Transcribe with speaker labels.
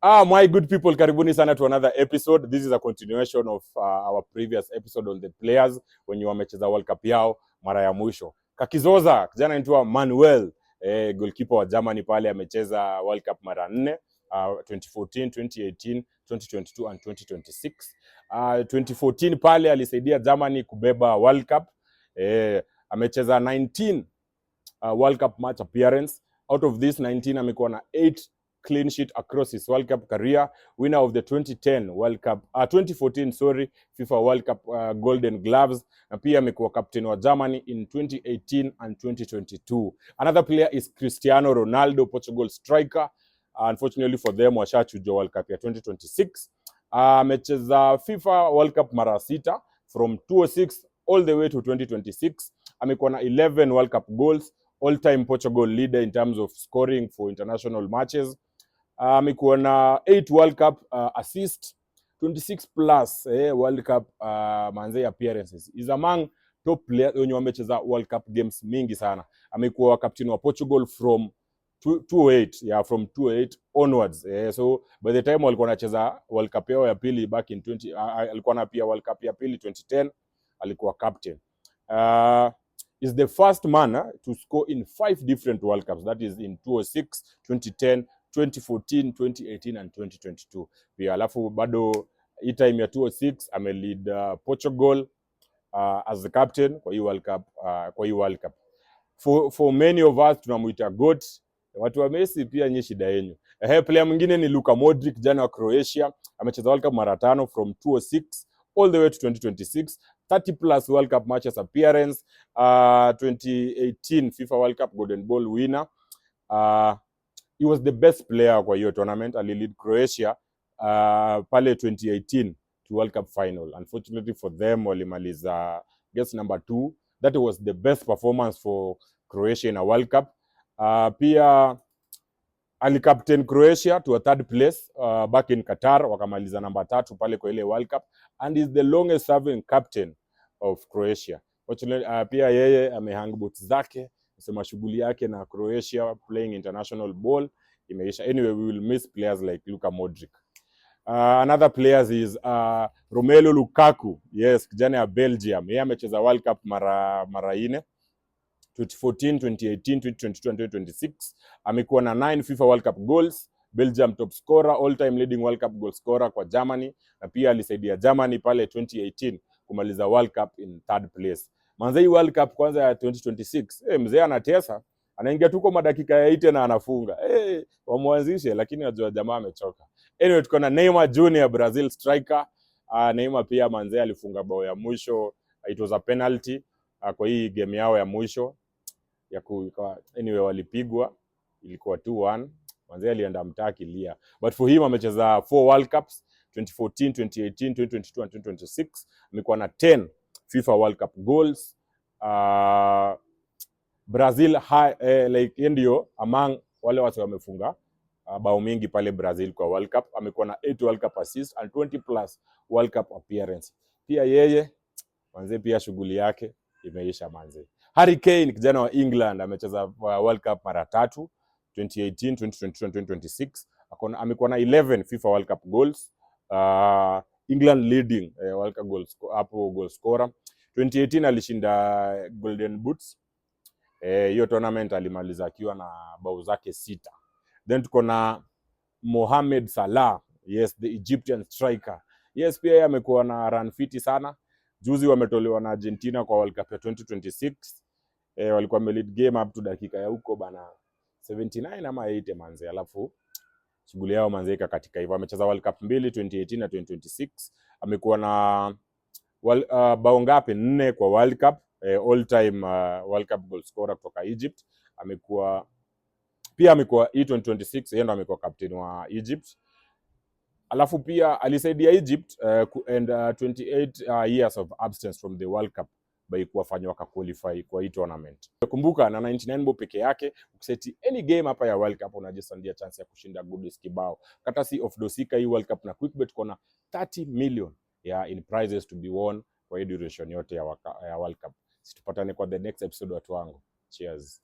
Speaker 1: My good people, karibuni sana to another episode. This is a continuation of our previous episode on the players when you wamecheza World Cup yao mara ya mwisho. Kakizoza, kijana anaitwa Manuel, goalkeeper wa Germany pale amecheza World Cup mara 4, 2014, 2018, 2022 and 2026. 2014 pale alisaidia Germany kubeba World Cup. Amecheza 19 World Cup match appearance. Out of this 19 amekuwa na 8 clean sheet across his World Cup career. Winner of the 2010 World Cup, 2014 sorry, FIFA World Cup Golden Gloves. Na pia amekuwa captain wa Germany in 2018 and 2022. Another player is Cristiano Ronaldo, Portugal striker. Unfortunately for them, washachujwa World Cup ya 2026. Amecheza FIFA World Cup mara 6 from 2006 all the way to 2026. Amekuwa na 11 World Cup goals, all-time Portugal leader in terms of scoring for international matches. Amekuwa na 8 World Cup assist, 26 plus World Cup manze appearances. Is among top players wenye wamecheza World Cup games mingi sana. Amekuwa captain wa Portugal from 2008, from 2008 onwards. So by the time walikuwa wanacheza World Cup yao ya pili back in 20 alikuwa na pia World Cup ya pili 2010 alikuwa captain. Is the first man to score in 5 different World Cups. That is in 2006, 2010, 2014, 2018 and 2022. Pia alafu bado hii time ya 2006 amelead Portugal as the captain kwa hii World Cup. For many of us tunamuita GOAT. Watu wa Messi pia nye shida yenu. Player mwingine ni Luka Modric, jana wa Croatia. Amecheza World Cup mara 5 from 2006 all the way to 2026. 30 plus World Cup matches appearance. 2018 FIFA World Cup Golden Ball winner. He was the best player kwa hiyo tournament. Alilead Croatia pale 2018 to World Cup final. Unfortunately for them, walimaliza guess number 2. That was the best performance for Croatia in a World Cup. Pia alicaptain Croatia to a 3rd place back in Qatar, wakamaliza number 3 pale kwa ile World Cup, and is the longest serving captain of Croatia. Fortunately, pia yeye amehang boots zake, sema shughuli yake na Croatia playing international ball imeisha. Anyway, we will miss players like Luka Modric. Another players is Romelu Lukaku. Yes, kijana ya Belgium. Yeye amecheza World Cup mara 4. 2014, 2018, 2022 and 2026. Amekuwa na 9 FIFA World Cup goals, Belgium top scorer, all-time leading World Cup goal scorer kwa Germany, na pia alisaidia Germany pale 2018 kumaliza World Cup in 3rd place. Manze hii World Cup kwanza ya 2026, mzee anatesa, anaingia tuko madakika ya 8 na anafunga. Wamwanzishe, lakini najua jamaa amechoka. Anyway, tuko na Neymar Jr, Brazil striker. Neymar pia manze alifunga bao ya mwisho, it was a penalty kwa hii game yao ya mwisho ya anyway walipigwa, ilikuwa 2-1. Manze alienda mtaki lia. But for him amecheza 4 World Cups, 2014, 2018, 2022 and 2026. Amekuwa na 10 FIFA World Cup goals. Brazil like ndio among wale watu wamefunga bao mingi pale Brazil kwa World Cup. Amekuwa na 8 World Cup assists and 20 plus World Cup appearance. Pia yeye manze pia shughuli yake imeisha manze. Harry Kane, kijana wa England, amecheza World Cup mara 3, 2018, 2022 and 2026. Amekuwa na 11 FIFA World Cup goals. England leading World Cup goals hapo goal scorer. 2018 alishinda Golden Boots. Hiyo tournament alimaliza akiwa na bao zake 6. Then tuko na Mohamed Salah, yes, the Egyptian striker. Yes, pia yeye amekuwa na run fiti sana. Juzi wametolewa na Argentina kwa World Cup ya 2026. Walikuwa wamelead game up to dakika ya huko bana 79 ama 80 manze, alafu shughuli yao manze katika hivyo. Amecheza World Cup 2, 2018 na 2026. Amekuwa na bao ngapi? 4 kwa World Cup, all time World Cup goal scorer kutoka Egypt. Amekuwa pia hii 2026 yeye ndo amekuwa captain wa Egypt. Alafu pia alisaidia Egypt and 28 years of absence from the World Cup by kuwafanya waka qualify kwa hii tournament. Kumbuka na 99 bob peke yake ukiseti any game hapa ya World Cup unajisandia chance ya kushinda goodies kibao. Courtesy of Dosika hii World Cup na QuickBet kona 30 million in prizes to be won kwa hii duration yote ya World Cup. Situpatane kwa the next episode watu wangu. Cheers.